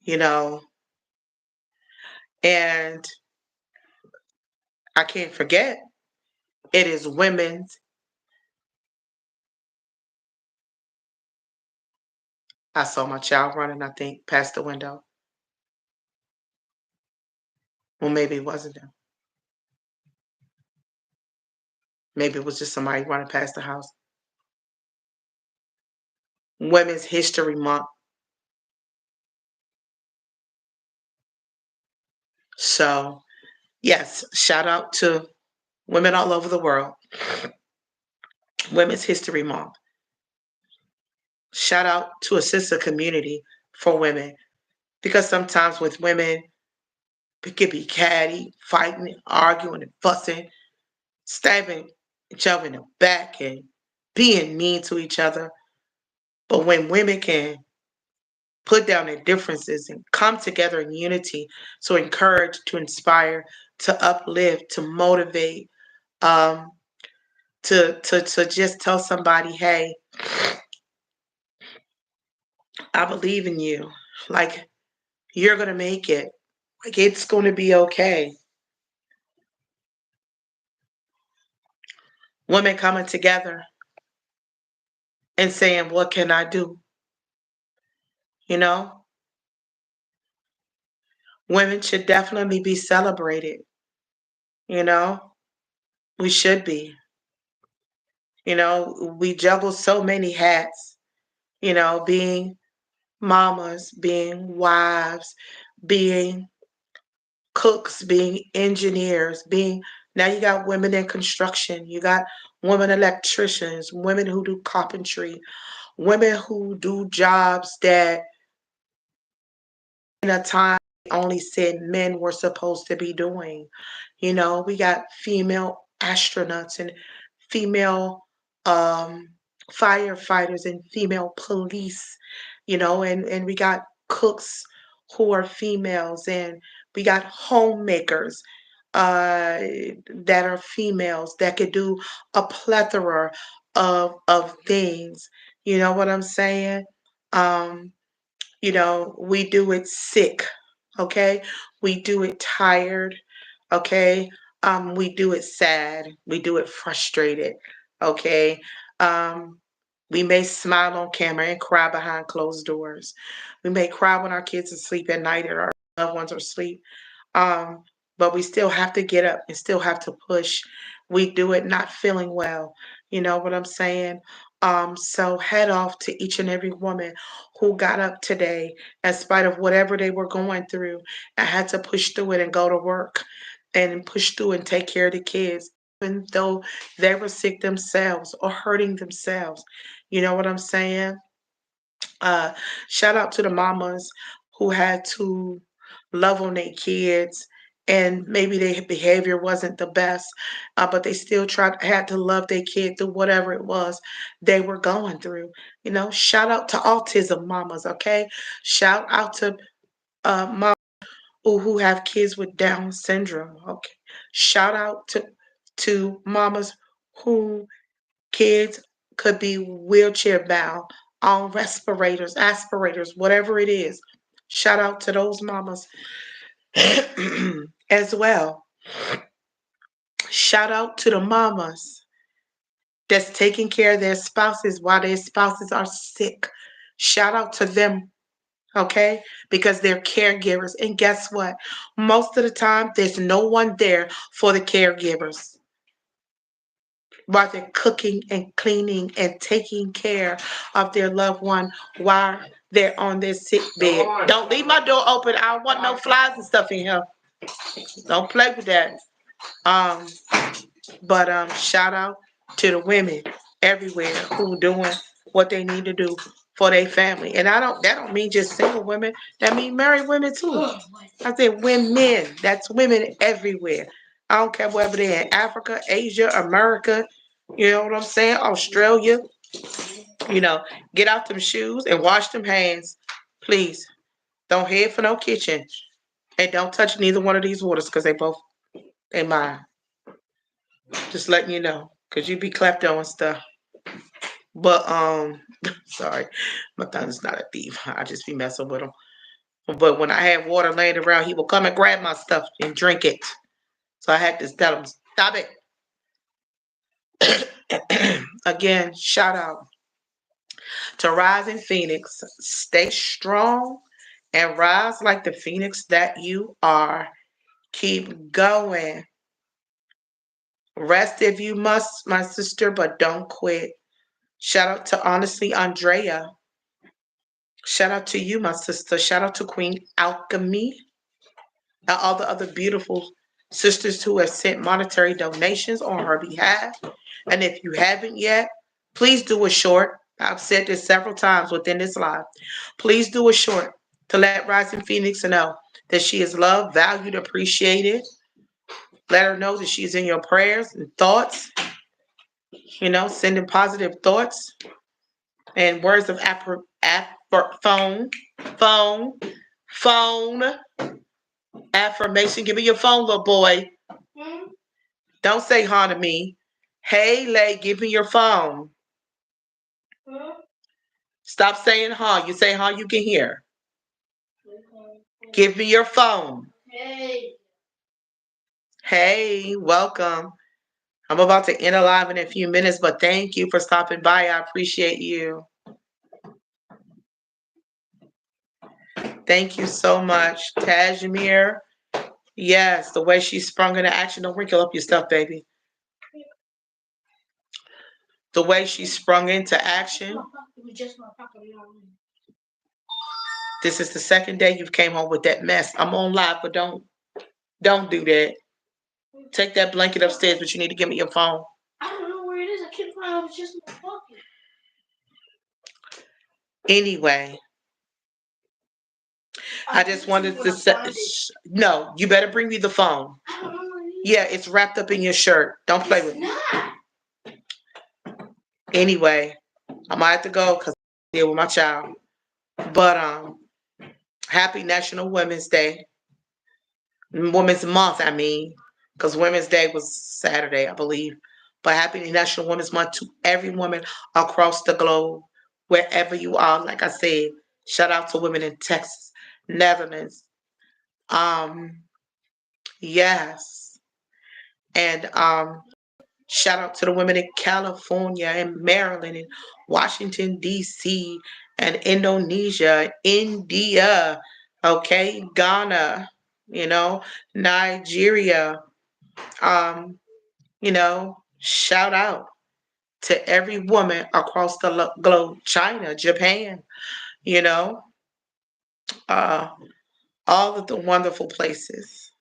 you know, and I can't forget it is women's. I saw my child running, I think, past the window. Well, maybe it wasn't them. Maybe it was just somebody running past the house. Women's History Month. So, yes, shout out to women all over the world. Women's History Month. Shout out to a sister community for women because sometimes with women, we could be catty, fighting, arguing, and fussing, stabbing each other in the back, and being mean to each other. But when women can put down their differences and come together in unity to encourage, to inspire, to uplift, to motivate, um, to just tell somebody, hey, I believe in you. Like you're gonna make it. Like it's gonna be okay. Women coming together and saying, what can I do? You know, women should definitely be celebrated. You know, we should be. We juggle so many hats, being mamas, being wives, being cooks, being engineers, being now you got women in construction, you got women electricians, women who do carpentry, women who do jobs that in a time only said men were supposed to be doing. We got female astronauts and female um, firefighters and female police, and we got cooks who are females, and we got homemakers uh, that are females that could do a plethora of things. You know what I'm saying? Um, we do it sick, okay? We do it tired, okay? We do it sad. We do it frustrated, okay? Um, we may smile on camera and cry behind closed doors. We may cry when our kids are asleep at night or our loved ones are asleep. Um, but we still have to get up and still have to push. We do it not feeling well. You know what I'm saying? So head off to each and every woman who got up today in spite of whatever they were going through and had to push through it and go to work and push through and take care of the kids, even though they were sick themselves or hurting themselves. You know what I'm saying? Uh, Shout out to the mamas who had to love on their kids and maybe their behavior wasn't the best, but they still had to love their kid through whatever it was they were going through. Shout out to autism mamas, okay? Shout out to moms who have kids with Down syndrome, okay? Shout out to mamas who kids could be wheelchair bound, on respirators, aspirators, whatever it is. Shout out to those mamas as well. Shout out to the mamas that's taking care of their spouses while their spouses are sick. Shout out to them, okay? Because they're caregivers. And guess what? Most of the time, there's no one there for the caregivers while they're cooking and cleaning and taking care of their loved one while they're on their sick bed. Don't leave my door open. I don't want no flies and stuff in here. Don't play with that. Um, but shout out to the women everywhere who doing what they need to do for their family. And that don't mean just single women. That mean married women too. I said women. That's women everywhere. I don't care whether they're in Africa, Asia, America, you know what I'm saying? Australia, you know, get out them shoes and wash them hands. Please. Don't head for no kitchen. And don't touch neither one of these waters because they mine. Just letting you know. Cause you be klepto and stuff. But sorry, my son's not a thief. I just be messing with him. But when I had water laying around, he will come and grab my stuff and drink it. So I had to tell him, stop it. Again, shout out to Rising Phoenix. Stay strong and rise like the phoenix that you are. Keep going. Rest if you must, my sister, but don't quit. Shout out to Honestly Andrea. Shout out to you, my sister. Shout out to Queen Alchemy and all the other beautiful sisters who have sent monetary donations on her behalf. And if you haven't yet, please do a short. I've said this several times within this live. Please do a short to let Rising Phoenix know that she is loved, valued, appreciated. Let her know that she's in your prayers and thoughts, sending positive thoughts and words of phone, phone, phone, affirmation. Give me your phone, little boy. Don't say huh to me. Hey, Lay, give me your phone. Stop saying huh. You say huh, you can hear. Give me your phone. Hey, welcome. I'm about to end a live in a few minutes, but thank you for stopping by. I appreciate you. Thank you so much, Tajmir. Yes, the way she sprung into action. Don't wrinkle up your stuff, baby. The way she sprung into action. This is the second day you've came home with that mess. I'm on live, but don't do that. Take that blanket upstairs, but you need to give me your phone. I don't know where it is. I can't find it. It was just in my pocket. Anyway, I just wanted to say, no, you better bring me the phone. I don't know where it is. Yeah, it's wrapped up in your shirt. Don't play with me. Anyway, I might have to go because I deal with my child. But happy National Women's Day. Women's Month, I mean, because Women's Day was Saturday, I believe. But happy National Women's Month to every woman across the globe, wherever you are. Like I said, shout out to women in Texas, Netherlands. Yes. And shout out to the women in California and Maryland and Washington, D.C. and Indonesia, India, okay, Ghana, Nigeria. Shout out to every woman across the globe, China, Japan, you know, uh, all of the wonderful places.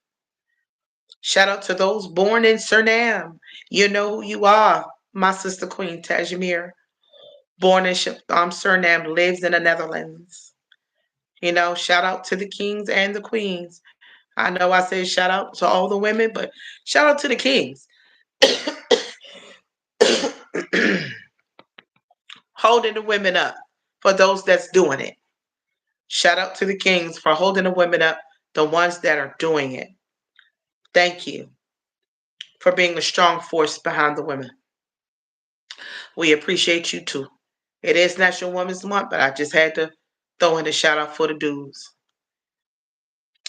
Shout out to those born in Suriname. You know who you are, my sister Queen Tajmir. Born in Suriname, lives in the Netherlands. Shout out to the kings and the queens. I know I said shout out to all the women, but shout out to the kings. Holding the women up for those that's doing it. Shout out to the kings for holding the women up, the ones that are doing it. Thank you for being a strong force behind the women. We appreciate you too. It is National Women's Month, but I just had to throw in a shout out for the dudes.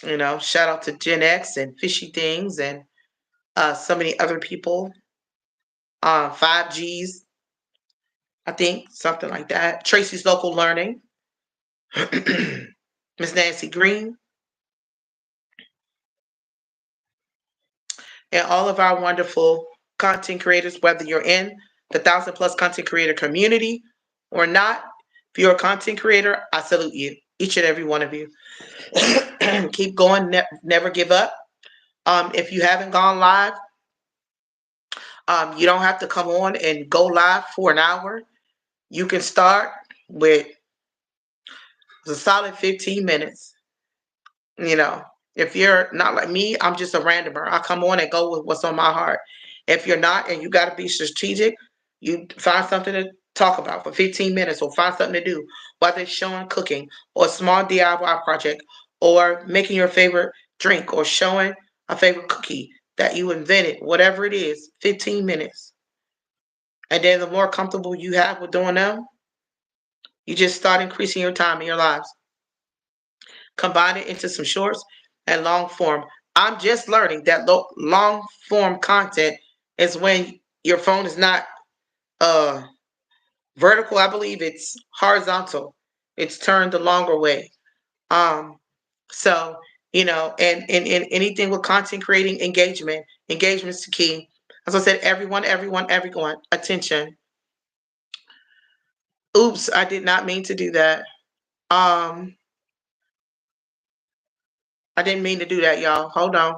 Shout out to Gen X and Fishy Things and so many other people. 5Gs, I think, something like that. Tracy's Local Learning. Miss Nancy Green. And all of our wonderful content creators, whether you're in the 1,000+ content creator community or not. If you're a content creator, I salute you, each and every one of you. Keep going, never give up. If you haven't gone live, you don't have to come on and go live for an hour. You can start with a solid 15 minutes. If you're not like me, I'm just a randomer. I come on and go with what's on my heart. If you're not and you got to be strategic, you find something to talk about for 15 minutes or find something to do, whether it's showing cooking or a small DIY project or making your favorite drink or showing a favorite cookie that you invented, whatever it is, 15 minutes. And then the more comfortable you have with doing them, you just start increasing your time in your lives. Combine it into some shorts and long form. I'm just learning that long form content is when your phone is not vertical. I believe it's horizontal. It's turned the longer way. So, and anything with content creating engagement's the key. As I said, everyone, attention. Oops, I did not mean to do that. I didn't mean to do that, y'all. Hold on.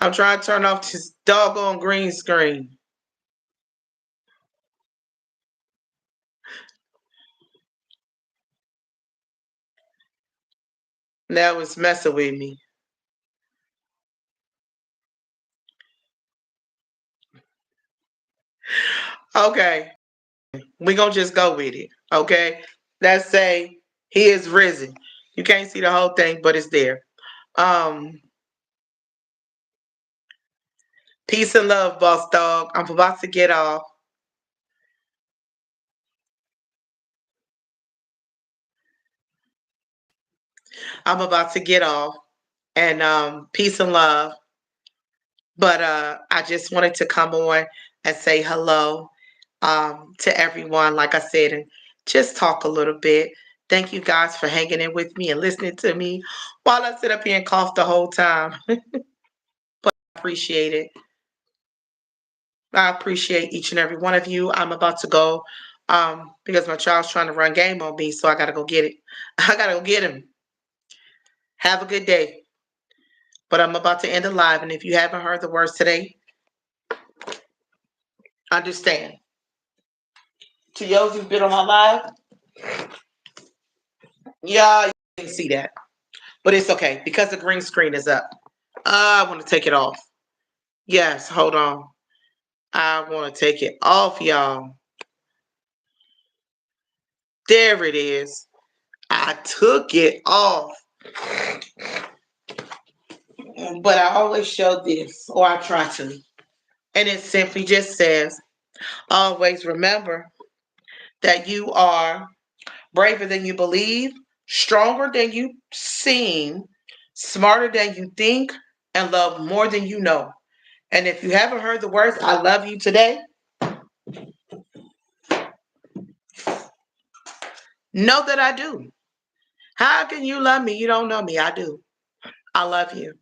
I'm trying to turn off this doggone green screen. Now it's messing with me. Okay. We're going to just go with it. Okay. Let's say he is risen. You can't see the whole thing, but it's there. Peace and love, boss dog. I'm about to get off. I'm about to get off. And peace and love. But I just wanted to come on and say hello to everyone, like I said, and just talk a little bit. Thank you guys for hanging in with me and listening to me while I sit up here and cough the whole time. I appreciate it. I appreciate each and every one of you. I'm about to go because my child's trying to run game on me, so I got to go get it. I got to go get him. Have a good day. But I'm about to end the live, and if you haven't heard the words today, understand. To those who've been on my live, yeah, you didn't see that. But it's okay because the green screen is up. I want to take it off. Yes, hold on. I want to take it off, y'all. There it is. I took it off. But I always show this, or I try to. And it simply just says, always remember that you are braver than you believe, stronger than you seem, smarter than you think, and love more than you know. And if you haven't heard the words, I love you today, know that I do. How can you love me? You don't know me. I do. I love you.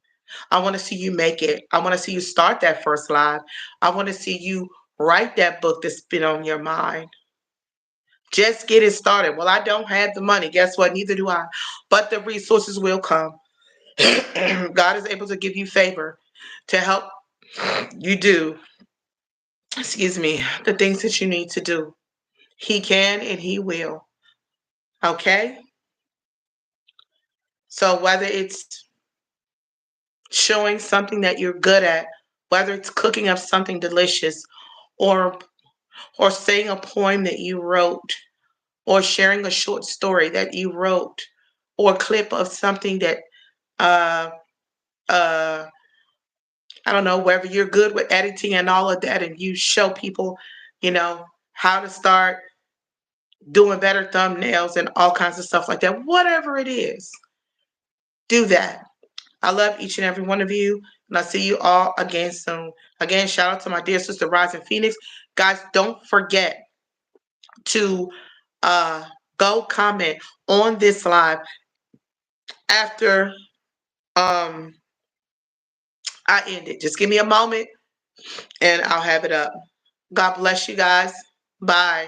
I want to see you make it. I want to see you start that first live. I want to see you write that book that's been on your mind. Just get it started. Well, I don't have the money. Guess what? Neither do I. But the resources will come. God is able to give you favor to help you do, excuse me, the things that you need to do. He can and he will. Okay? So whether it's showing something that you're good at, whether it's cooking up something delicious or saying a poem that you wrote or sharing a short story that you wrote or a clip of something that uh uh I don't know, whether you're good with editing and all of that and you show people, you know, how to start doing better thumbnails and all kinds of stuff like that. Whatever it is, do that. I love each and every one of you, and I'll see you all again soon. Again, shout out to my dear sister Rising Phoenix. Guys, don't forget to uh, go comment on this live after um, I end it. Just give me a moment, and I'll have it up. God bless you guys. Bye.